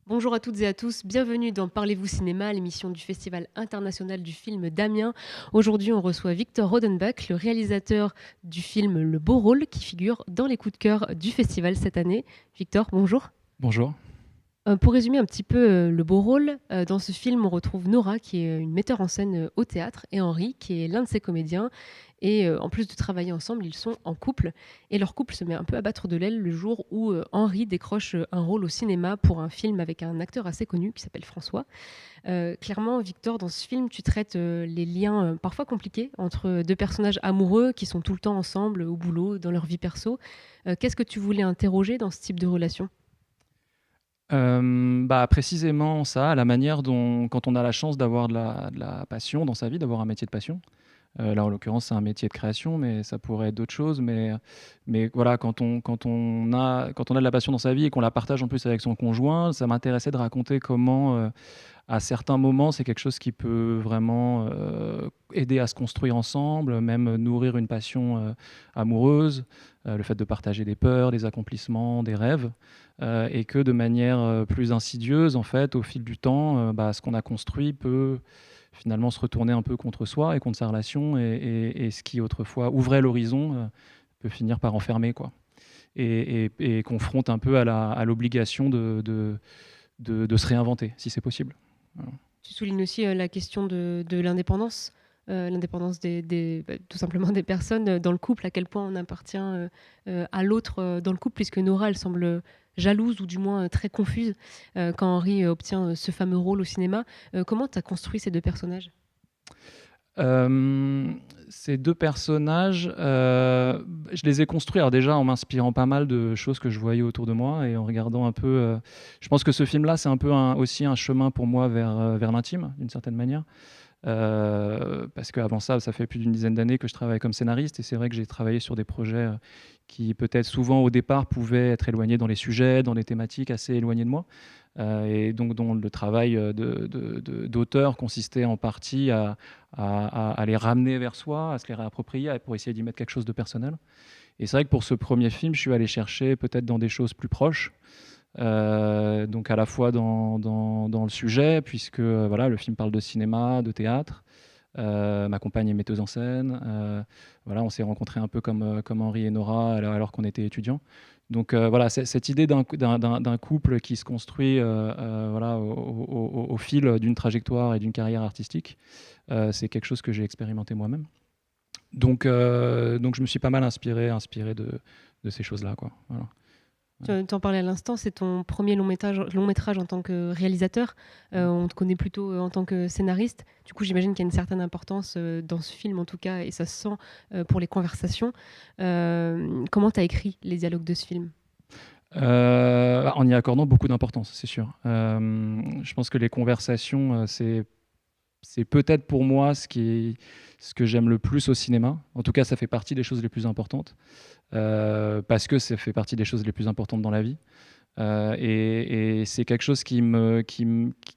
Bonjour à toutes et à tous, bienvenue dans Parlez-vous cinéma, l'émission du Festival international du film d'Amiens. Aujourd'hui, on reçoit Victor Rodenbach, le réalisateur du film Le Beau Rôle, qui figure dans les coups de cœur du festival cette année. Victor, bonjour. Bonjour. Pour résumer un petit peu Le Beau Rôle, dans ce film, on retrouve Nora, qui est une metteur en scène au théâtre, et Henri, qui est l'un de ses comédiens. Et en plus de travailler ensemble, ils sont en couple. Et leur couple se met un peu à battre de l'aile le jour où Henri décroche un rôle au cinéma pour un film avec un acteur assez connu qui s'appelle François. Clairement, Victor, dans ce film, tu traites les liens parfois compliqués entre deux personnages amoureux qui sont tout le temps ensemble, au boulot, dans leur vie perso. Qu'est-ce que tu voulais interroger dans ce type de relation? Précisément ça, la manière dont quand on a la chance d'avoir de la passion dans sa vie, d'avoir un métier de passion. Là, en l'occurrence, c'est un métier de création, mais ça pourrait être d'autres choses. Mais voilà, quand on a de la passion dans sa vie et qu'on la partage en plus avec son conjoint, ça m'intéressait de raconter comment, à certains moments, c'est quelque chose qui peut vraiment aider à se construire ensemble, même nourrir une passion amoureuse, le fait de partager des peurs, des accomplissements, des rêves, et que de manière plus insidieuse, en fait, au fil du temps, ce qu'on a construit peut finalement se retourner un peu contre soi et contre sa relation, et ce qui autrefois ouvrait l'horizon peut finir par enfermer, quoi. Et confronte un peu à l'obligation de se réinventer, si c'est possible. Voilà. Tu soulignes aussi la question de l'indépendance, l'indépendance tout simplement des personnes dans le couple, à quel point on appartient à l'autre dans le couple, puisque Nora, elle semble jalouse ou du moins très confuse quand Henri obtient ce fameux rôle au cinéma. Comment tu as construit ces deux personnages? Euh, Ces deux personnages, je les ai construits alors déjà en m'inspirant pas mal de choses que je voyais autour de moi et en regardant un peu. Je pense que ce film-là, c'est un peu aussi un chemin pour moi vers l'intime, d'une certaine manière. Parce qu'avant ça, ça fait plus d'une dizaine d'années que je travaille comme scénariste et c'est vrai que j'ai travaillé sur des projets qui peut-être souvent au départ pouvaient être éloignés dans les sujets, dans les thématiques assez éloignées de moi. Et donc dont le travail d'auteur consistait en partie à les ramener vers soi, à se les réapproprier pour essayer d'y mettre quelque chose de personnel. Et c'est vrai que pour ce premier film, je suis allé chercher peut-être dans des choses plus proches, donc à la fois dans le sujet, puisque voilà, le film parle de cinéma, de théâtre. Ma compagne est metteuse en scène. Voilà, on s'est rencontrés un peu comme Henri et Nora alors qu'on était étudiants. Donc voilà, cette idée d'un couple qui se construit voilà, au fil d'une trajectoire et d'une carrière artistique, c'est quelque chose que j'ai expérimenté moi-même. Donc je me suis pas mal inspiré de ces choses-là, quoi. Voilà. Tu en parlais à l'instant, c'est ton premier long métrage en tant que réalisateur. On te connaît plutôt en tant que scénariste. Du coup, j'imagine qu'il y a une certaine importance dans ce film, en tout cas, et ça se sent pour les conversations. Comment tu as écrit les dialogues de ce film? En y accordant beaucoup d'importance, c'est sûr. Je pense que les conversations, c'est peut-être pour moi ce que j'aime le plus au cinéma. En tout cas, ça fait partie des choses les plus importantes, parce que ça fait partie des choses les plus importantes dans la vie. Et c'est quelque chose qui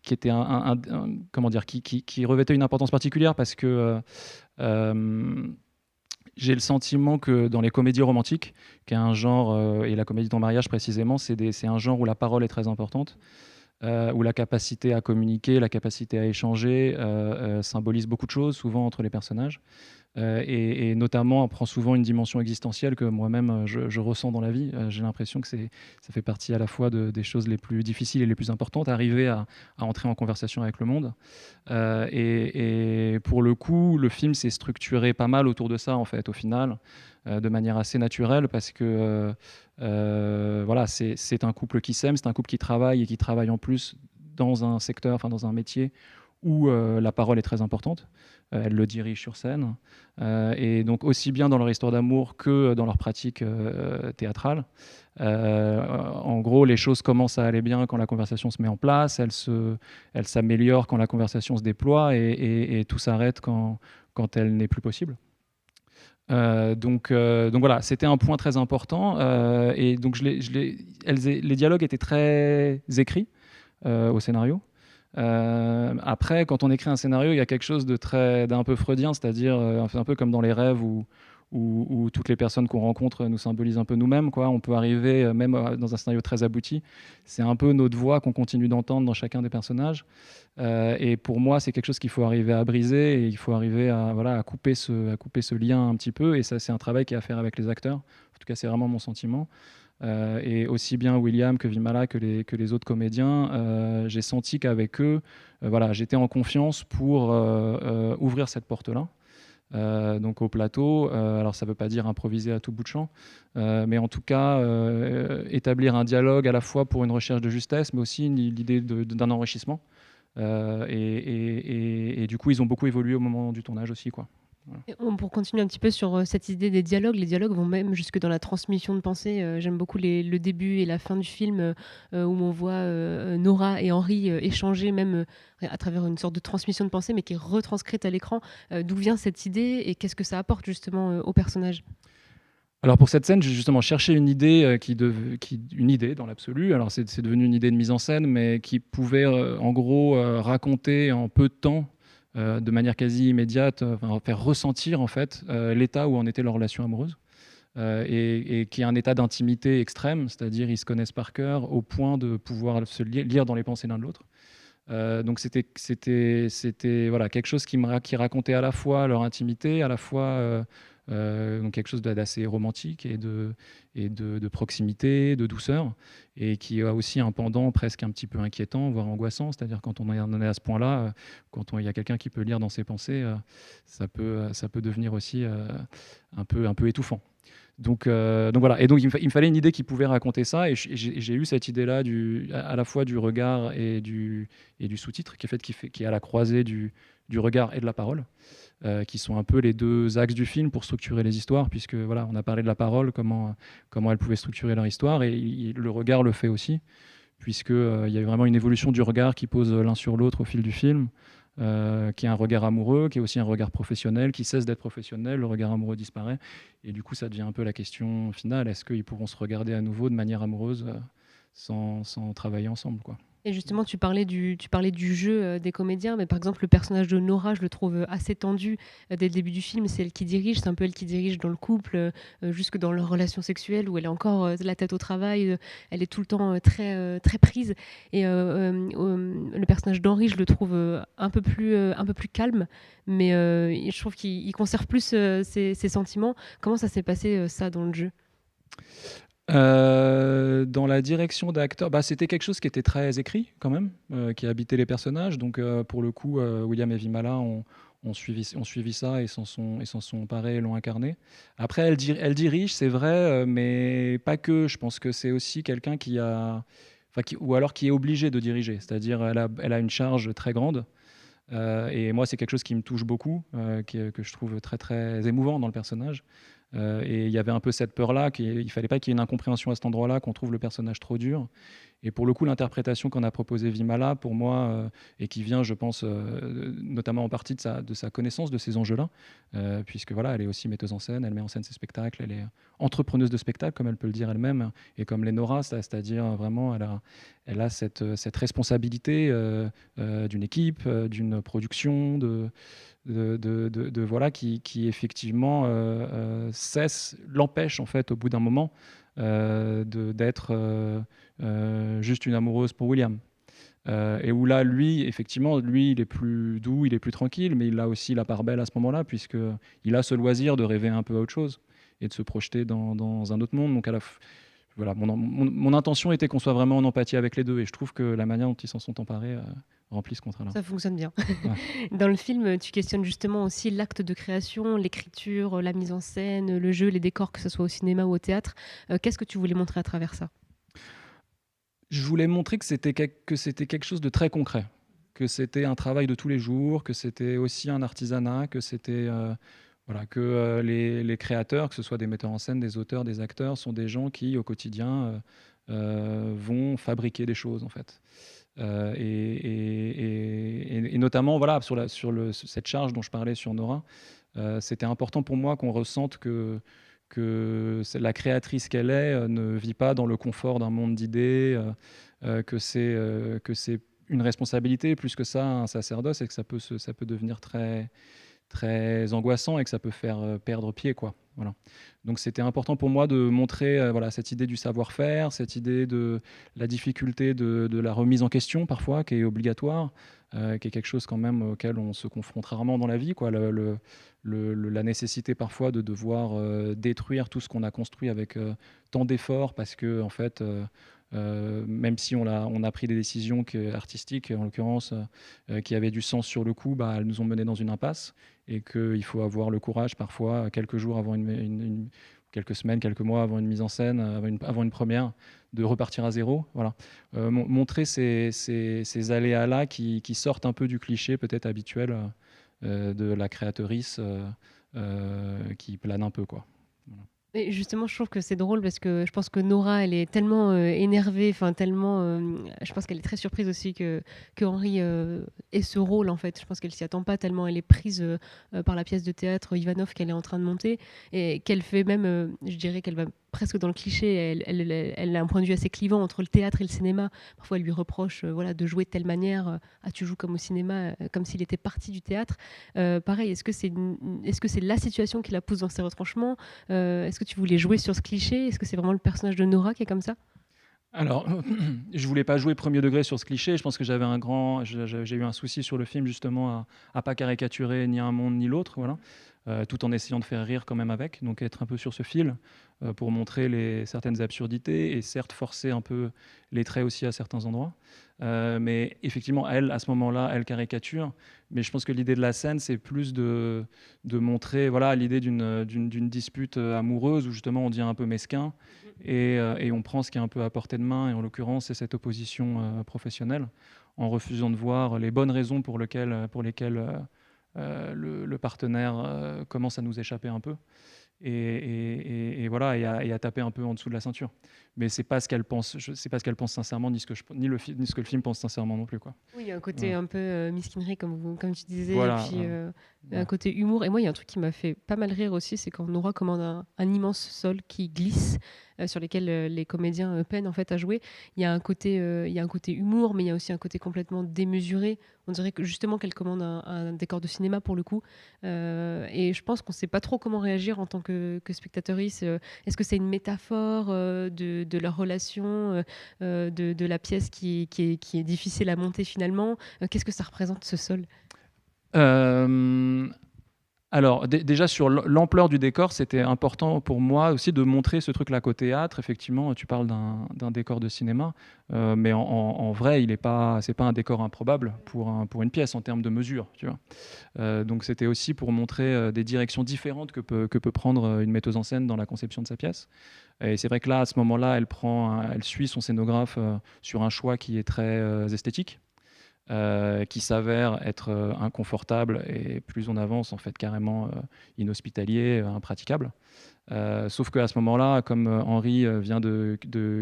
était comment dire, qui revêtait une importance particulière parce que euh, j'ai le sentiment que dans les comédies romantiques, qui est un genre, et la comédie en mariage précisément, c'est un genre où la parole est très importante, où la capacité à communiquer, la capacité à échanger symbolise beaucoup de choses, souvent entre les personnages. Et notamment, on prend souvent une dimension existentielle que moi-même je ressens dans la vie. J'ai l'impression que ça fait partie à la fois des choses les plus difficiles et les plus importantes, arriver à entrer en conversation avec le monde. Et pour le coup, le film s'est structuré pas mal autour de ça, en fait, au final, de manière assez naturelle, parce que voilà, c'est un couple qui s'aime, c'est un couple qui travaille et qui travaille en plus dans un secteur, enfin dans un métier où la parole est très importante. Elle le dirige sur scène. Et donc aussi bien dans leur histoire d'amour que dans leur pratique théâtrale. En gros, les choses commencent à aller bien quand la conversation se met en place, elle s'améliore quand la conversation se déploie et tout s'arrête quand elle n'est plus possible. Donc voilà, c'était un point très important. Et donc les dialogues étaient très écrits au scénario. Après, quand on écrit un scénario, il y a quelque chose d'un peu freudien, c'est-à-dire un peu comme dans les rêves où toutes les personnes qu'on rencontre nous symbolisent un peu nous-mêmes, quoi. On peut arriver, même dans un scénario très abouti, c'est un peu notre voix qu'on continue d'entendre dans chacun des personnages. Et pour moi, c'est quelque chose qu'il faut arriver à briser et il faut arriver à, voilà, à couper ce lien un petit peu. Et ça, c'est un travail qui est à faire avec les acteurs. En tout cas, c'est vraiment mon sentiment. Et aussi bien William que Vimala que les autres comédiens, j'ai senti qu'avec eux, voilà, j'étais en confiance pour ouvrir cette porte-là. Donc au plateau, alors ça ne veut pas dire improviser à tout bout de champ, mais en tout cas établir un dialogue à la fois pour une recherche de justesse, mais aussi l'idée d'un enrichissement. Et du coup, ils ont beaucoup évolué au moment du tournage aussi, quoi. Voilà. Pour continuer un petit peu sur cette idée des dialogues, les dialogues vont même jusque dans la transmission de pensée. J'aime beaucoup le début et la fin du film où on voit Nora et Henry échanger même à travers une sorte de transmission de pensée, mais qui est retranscrite à l'écran. D'où vient cette idée et qu'est-ce que ça apporte justement au personnage? Alors pour cette scène, j'ai justement cherché une idée une idée dans l'absolu. Alors c'est devenu une idée de mise en scène, mais qui pouvait en gros raconter en peu de temps, de manière quasi immédiate, enfin, faire ressentir en fait l'état où en était leur relation amoureuse. Et qui est un état d'intimité extrême, c'est-à-dire ils se connaissent par cœur au point de pouvoir se lire dans les pensées l'un de l'autre. Donc c'était voilà, quelque chose qui racontait à la fois leur intimité, à la fois donc quelque chose d'assez romantique et de proximité, de douceur, et qui a aussi un pendant presque un petit peu inquiétant, voire angoissant, c'est-à-dire quand on en est à ce point-là, quand il y a quelqu'un qui peut lire dans ses pensées, ça peut devenir aussi un peu étouffant. Donc voilà. Et donc il me fallait une idée qui pouvait raconter ça. Et j'ai eu cette idée-là à la fois du regard et du sous-titre, qui est à la croisée du regard et de la parole, qui sont un peu les deux axes du film pour structurer les histoires, puisque voilà, on a parlé de la parole, comment elle pouvait structurer leur histoire, et le regard le fait aussi, puisque il y a eu vraiment une évolution du regard qui pose l'un sur l'autre au fil du film. Qui est un regard amoureux, qui est aussi un regard professionnel, qui cesse d'être professionnel, le regard amoureux disparaît, et du coup ça devient un peu la question finale, est-ce qu'ils pourront se regarder à nouveau de manière amoureuse sans travailler ensemble, quoi. Et justement, tu parlais du jeu des comédiens, mais par exemple, le personnage de Nora, je le trouve assez tendu dès le début du film. C'est elle qui dirige, c'est un peu elle qui dirige dans le couple, jusque dans leur relation sexuelle, où elle est encore la tête au travail, elle est tout le temps très prise. Et le personnage d'Henri, je le trouve un peu plus calme, mais je trouve qu'il conserve plus ses sentiments. Comment ça s'est passé, ça, dans le jeu? Dans la direction d'acteur, bah, c'était quelque chose qui était très écrit quand même, qui habitait les personnages. Donc pour le coup, William et Vimala ont suivi ça et s'en sont emparés et l'ont incarné. Après, elle dirige, c'est vrai, mais pas que. Je pense que c'est aussi quelqu'un ou alors qui est obligé de diriger. C'est-à-dire, elle a une charge très grande. Et moi, c'est quelque chose qui me touche beaucoup, que je trouve très très émouvant dans le personnage. Et il y avait un peu cette peur-là, il fallait pas qu'il y ait une incompréhension à cet endroit-là, qu'on trouve le personnage trop dur. Et pour le coup, l'interprétation qu'en a proposée Vimala, pour moi, et qui vient, je pense, notamment en partie de sa connaissance de ces enjeux-là, puisque voilà, elle est aussi metteuse en scène, elle met en scène ses spectacles, elle est entrepreneuse de spectacle, comme elle peut le dire elle-même, et comme Lénora, c'est-à-dire vraiment, elle a cette responsabilité d'une équipe, d'une production, voilà, qui effectivement l'empêche en fait au bout d'un moment d'être juste une amoureuse pour William. Et où là, effectivement, il est plus doux, il est plus tranquille, mais il a aussi la part belle à ce moment-là, puisqu'il a ce loisir de rêver un peu à autre chose et de se projeter dans un autre monde. Donc voilà, mon intention était qu'on soit vraiment en empathie avec les deux, et je trouve que la manière dont ils s'en sont emparés remplit ce contrat-là. Ça fonctionne bien. Ouais. Dans le film, tu questionnes justement aussi l'acte de création, l'écriture, la mise en scène, le jeu, les décors, que ce soit au cinéma ou au théâtre. Qu'est-ce que tu voulais montrer à travers ça? Je voulais montrer que c'était quelque chose de très concret, que c'était un travail de tous les jours, que c'était aussi un artisanat, que c'était voilà, que les créateurs, que ce soit des metteurs en scène, des auteurs, des acteurs, sont des gens qui au quotidien vont fabriquer des choses en fait. Et notamment voilà, cette charge dont je parlais sur Nora, c'était important pour moi qu'on ressente que la créatrice qu'elle est ne vit pas dans le confort d'un monde d'idées, que c'est une responsabilité plus que ça, un sacerdoce, et que ça peut devenir très, très angoissant et que ça peut faire perdre pied, quoi. Voilà. Donc c'était important pour moi de montrer voilà, cette idée du savoir-faire, cette idée de la difficulté de la remise en question parfois, qui est obligatoire, qui est quelque chose quand même auquel on se confronte rarement dans la vie, quoi. La nécessité parfois de devoir détruire tout ce qu'on a construit avec tant d'efforts, parce que en fait, même si on a pris des décisions artistiques, en l'occurrence, qui avaient du sens sur le coup, bah, elles nous ont menés dans une impasse, et qu'il faut avoir le courage parfois, quelques jours avant quelques semaines, quelques mois avant une mise en scène, avant une première, de repartir à zéro. Voilà. Montrer ces aléas-là qui sortent un peu du cliché peut-être habituel de la créatrice qui plane un peu, quoi. Voilà. Et justement, je trouve que c'est drôle parce que je pense que Nora, elle est tellement énervée, enfin tellement, je pense qu'elle est très surprise aussi que Henri ait ce rôle en fait. Je pense qu'elle s'y attend pas tellement elle est prise par la pièce de théâtre Ivanov qu'elle est en train de monter et qu'elle fait même, je dirais qu'elle va presque dans le cliché. Elle a un point de vue assez clivant entre le théâtre et le cinéma. Parfois, elle lui reproche voilà, de jouer de telle manière. Ah, tu joues comme au cinéma, comme s'il était parti du théâtre. Pareil, est-ce que c'est la situation qui la pousse dans ses retranchements? Est-ce que tu voulais jouer sur ce cliché? Est-ce que c'est vraiment le personnage de Nora qui est comme ça? Alors, je voulais pas jouer premier degré sur ce cliché. Je pense que j'ai eu un souci sur le film justement à pas caricaturer ni un monde ni l'autre, voilà. Tout en essayant de faire rire quand même avec, donc être un peu sur ce fil pour montrer certaines absurdités et certes forcer un peu les traits aussi à certains endroits. Mais effectivement, elle, à ce moment-là, elle caricature. Mais je pense que l'idée de la scène, c'est plus de montrer voilà, l'idée d'une dispute amoureuse où justement on devient un peu mesquin et on prend ce qui est un peu à portée de main. Et en l'occurrence, c'est cette opposition professionnelle, en refusant de voir les bonnes raisons pour lesquelles le partenaire commence à nous échapper un peu et voilà et à taper un peu en dessous de la ceinture. Mais c'est pas ce qu'elle pense. C'est pas ce qu'elle pense sincèrement, ni ce que le film pense sincèrement non plus, quoi. Oui, il y a un côté Voilà. un peu miskinerie, comme tu disais, et Voilà, puis un ouais. côté humour. Et moi, il y a un truc qui m'a fait pas mal rire aussi, c'est quand Nora commande un immense sol qui glisse, sur lesquels les comédiens peinent en fait à jouer. Il y a un côté humour, mais il y a aussi un côté complètement démesuré. On dirait que justement qu'elle commande un décor de cinéma pour le coup. Et je pense qu'on ne sait pas trop comment réagir en tant que spectatrice. Est-ce que c'est une métaphore de leur relation, de la pièce qui est difficile à monter finalement? Qu'est-ce que ça représente ce sol? Euh, Alors, déjà sur l'ampleur du décor, c'était important pour moi aussi de montrer ce truc-là qu'au théâtre. Effectivement, tu parles d'un décor de cinéma, mais en vrai, c'est pas un décor improbable pour une pièce en termes de mesure, tu vois. Donc, c'était aussi pour montrer des directions différentes que peut prendre une metteuse en scène dans la conception de sa pièce. Et c'est vrai que là, à ce moment-là, elle suit son scénographe sur un choix qui est très esthétique. Qui s'avère être inconfortable et plus on avance en fait carrément inhospitalier, impraticable. Sauf qu'à ce moment-là, comme Henri vient de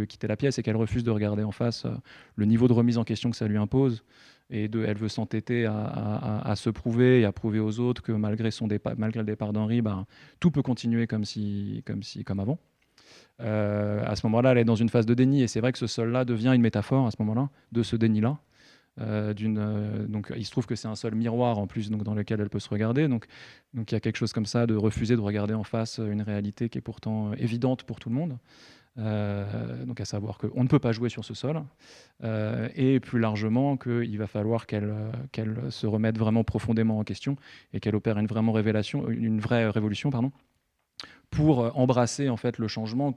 quitter la pièce et qu'elle refuse de regarder en face le niveau de remise en question que ça lui impose, elle veut s'entêter à se prouver et à prouver aux autres que malgré le départ d'Henri, bah, tout peut continuer comme avant. À ce moment-là, elle est dans une phase de déni et c'est vrai que ce sol-là devient une métaphore à ce moment-là de ce déni-là. Donc il se trouve que c'est un seul miroir en plus donc, dans lequel elle peut se regarder. Donc il y a quelque chose comme ça de refuser de regarder en face une réalité qui est pourtant évidente pour tout le monde. Donc à savoir qu'on ne peut pas jouer sur ce sol. Et plus largement qu'il va falloir qu'elle se remette vraiment profondément en question et qu'elle opère une vraie révolution, pardon, pour embrasser en fait le changement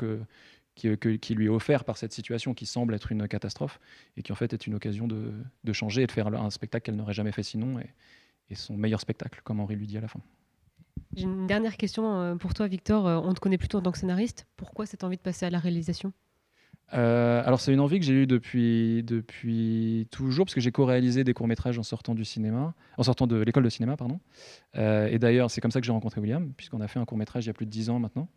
qui lui est offert par cette situation qui semble être une catastrophe et qui en fait est une occasion de changer et de faire un spectacle qu'elle n'aurait jamais fait sinon et son meilleur spectacle, comme Henri lui dit à la fin. J'ai une dernière question pour toi, Victor. On te connaît plutôt en tant que scénariste. Pourquoi cette envie de passer à la réalisation? Alors c'est une envie que j'ai eue depuis toujours parce que j'ai co-réalisé des courts-métrages en sortant de l'école de cinéma, pardon. Et d'ailleurs c'est comme ça que j'ai rencontré William puisqu'on a fait un court-métrage il y a plus de 10 ans maintenant.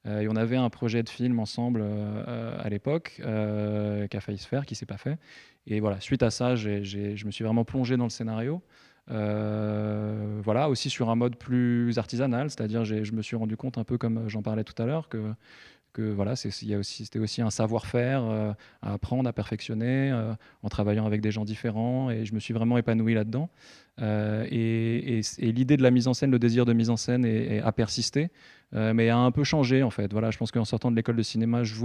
Et on avait un projet de film ensemble à l'époque qui a failli se faire, qui s'est pas fait. Et voilà, suite à ça, je me suis vraiment plongé dans le scénario. Voilà, aussi sur un mode plus artisanal, c'est-à-dire je me suis rendu compte un peu comme j'en parlais tout à l'heure que voilà, c'était aussi un savoir-faire à apprendre, à perfectionner, en travaillant avec des gens différents, et je me suis vraiment épanoui là-dedans. Et l'idée de la mise en scène, le désir de mise en scène a persisté, mais a un peu changé en fait. Voilà, je pense qu'en sortant de l'école de cinéma, je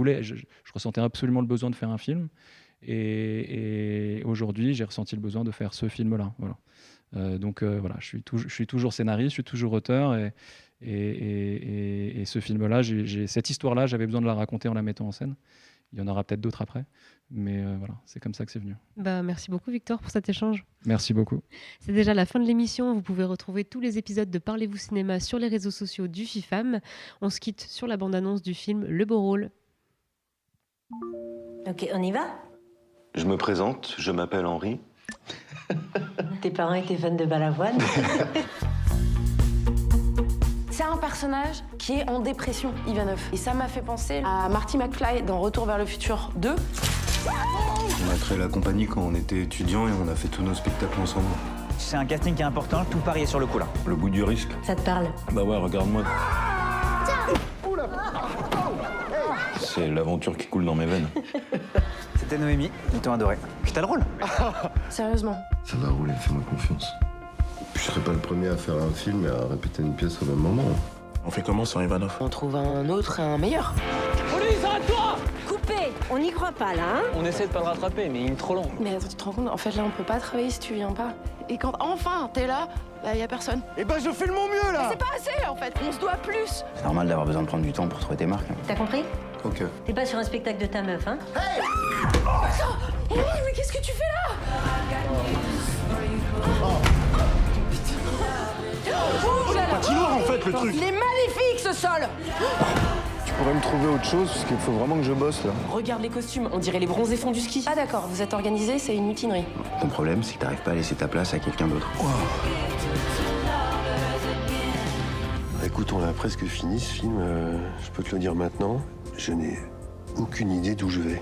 ressentais absolument le besoin de faire un film, et aujourd'hui, j'ai ressenti le besoin de faire ce film-là. Voilà. Donc voilà, je suis toujours scénariste, je suis toujours auteur, et ce film-là, cette histoire-là, j'avais besoin de la raconter en la mettant en scène. Il y en aura peut-être d'autres après, mais voilà, c'est comme ça que c'est venu. Bah, merci beaucoup Victor pour cet échange. Merci beaucoup. C'est déjà la fin de l'émission. Vous pouvez retrouver tous les épisodes de Parlez-vous cinéma sur les réseaux sociaux du FIFAM. On se quitte sur la bande-annonce du film Le Beau Rôle. Ok, on y va? Je me présente, je m'appelle Henri. Tes parents étaient fans de Balavoine? C'est un personnage qui est en dépression, Ivanov. Et ça m'a fait penser à Marty McFly dans Retour vers le futur 2. On a créé la compagnie quand on était étudiants et on a fait tous nos spectacles ensemble. C'est un casting qui est important, tout pari est sur le coup là. Le bout du risque. Ça te parle? Bah ouais, regarde-moi. C'est l'aventure qui coule dans mes veines. C'était Noémie, ils t'ont adoré. Puis t'as le rôle. Sérieusement. Ça va rouler, fais-moi confiance. Puis je serai pas le premier à faire un film et à répéter une pièce au même moment. On fait comment sans Ivanov? On trouve un autre, un meilleur. Police, arrête-toi! Coupé! On n'y croit pas, là, hein? On essaie de pas le rattraper, mais il est trop long. Mais attends, tu te rends compte, en fait là on peut pas travailler si tu viens pas. Et quand enfin t'es là, bah y a personne. Eh ben je fais de mon mieux là. C'est pas assez en fait, on se doit plus. C'est normal d'avoir besoin de prendre du temps pour trouver tes marques. T'as compris? Ok. T'es pas sur un spectacle de ta meuf, hein? Oh, mais qu'est-ce que tu fais là? Oh là là. Patinoire en fait le truc. Il est magnifique ce sol. Tu pourrais me trouver autre chose parce qu'il faut vraiment que je bosse là. Regarde les costumes, on dirait les bronzés fonds du ski. Ah d'accord, vous êtes organisés, c'est une mutinerie. Ton problème, c'est que t'arrives pas à laisser ta place à quelqu'un d'autre. Écoute, on a presque fini ce film. Je peux te le dire maintenant. Je n'ai aucune idée d'où je vais.